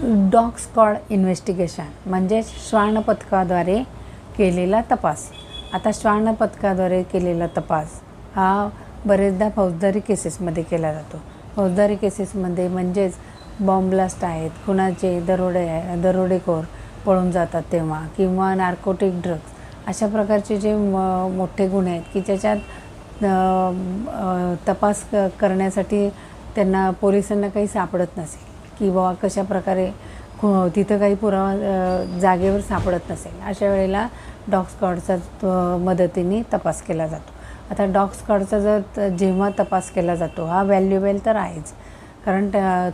Dog squad investigation म्हणजे श्वान पथकाद्वारे केलेला तपास. आता श्वान पथकाद्वारे केलेला तपास हा बरेचदा फौजदारी केसेसमध्ये केला जातो. फौजदारी केसेसमध्ये म्हणजेच बॉम्ब ब्लास्ट आहेत, खुनाचे दरोडेखोर पळून जातात तेव्हा, किंवा नार्कोटिक ड्रग्ज अशा प्रकारचे जे मोठे गुन्हे आहेत की ज्याच्यात तपास करण्यासाठी त्यांना पोलिसांना काही सापडत नसेल की बाबा कशा प्रकारे तिथं काही पुरावा जागेवर सापडत नसेल, अशा वेळेला डॉग स्क्वॉडचा मदतीने तपास केला जातो. आता डॉग स्क्वॉडचा जर जेव्हा तपास केला जातो हा व्हॅल्युएबल तर आहेच, कारण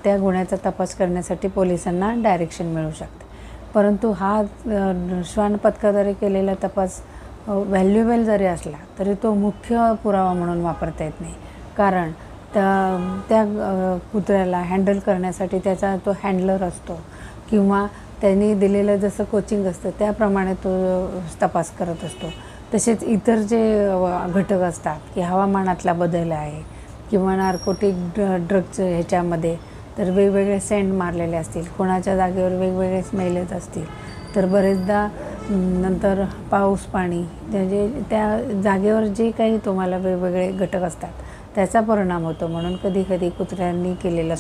त्या गुन्ह्याचा तपास करण्यासाठी पोलिसांना डायरेक्शन मिळू शकते. परंतु हा श्वान पथकाद्वारे केलेला तपास व्हॅल्युएबल जरी असला तरी तो मुख्य पुरावा म्हणून वापरता येत नाही, कारण त्या कुत्र्याला हँडल करण्यासाठी त्याचा तो हँडलर असतो किंवा त्यांनी दिलेलं जसं कोचिंग असतं त्याप्रमाणे तो तपास करत असतो. तसेच इतर जे घटक असतात की हवामानातला बदल आहे किंवा नार्कोटिक ड्रग्ज ह्याच्यामध्ये तर वेगवेगळे सेंट मारलेले असतील, कोणाच्या जागेवर वेगवेगळे स्मेल येत असतील, तर बरेचदा नंतर पाऊस पाणी म्हणजे त्या जागेवर जे काही तुम्हाला वेगवेगळे घटक असतात त्याचा परिणाम होतो. म्हणून कधीकधी कुत्र्यांनी केलेला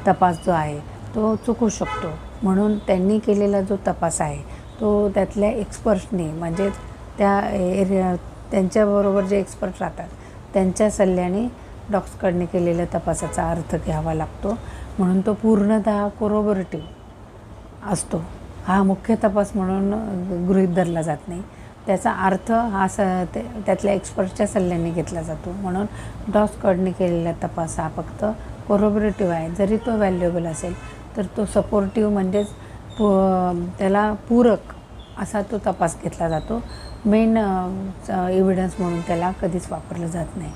तपास जो आहे तो चुकू शकतो. म्हणून त्यांनी केलेला जो तपास आहे तो त्यातल्या एक्सपर्ट्सनी म्हणजे त्या त्यांच्याबरोबर जे एक्सपर्ट राहतात त्यांच्या सल्ल्याने डॉग स्क्वॉडने केलेल्या तपासाचा अर्थ घ्यावा लागतो. म्हणून तो पूर्णतः कोरोबोरेटिव्ह असतो, हा मुख्य तपास म्हणून गृहीत धरला जात नाही. त्याचा अर्थ हा त्यातल्या एक्सपर्टच्या सल्ल्याने घेतला जातो. म्हणून डॉग स्क्वॉडने केलेला तपास हा फक्त कोरोबोरेटिव्ह आहे. जरी तो व्हॅल्युएबल असेल तर तो सपोर्टिव्ह म्हणजेच त्याला पूरक असा तो तपास घेतला जातो. मेन एव्हिडन्स म्हणून त्याला कधीच वापरलं जात नाही.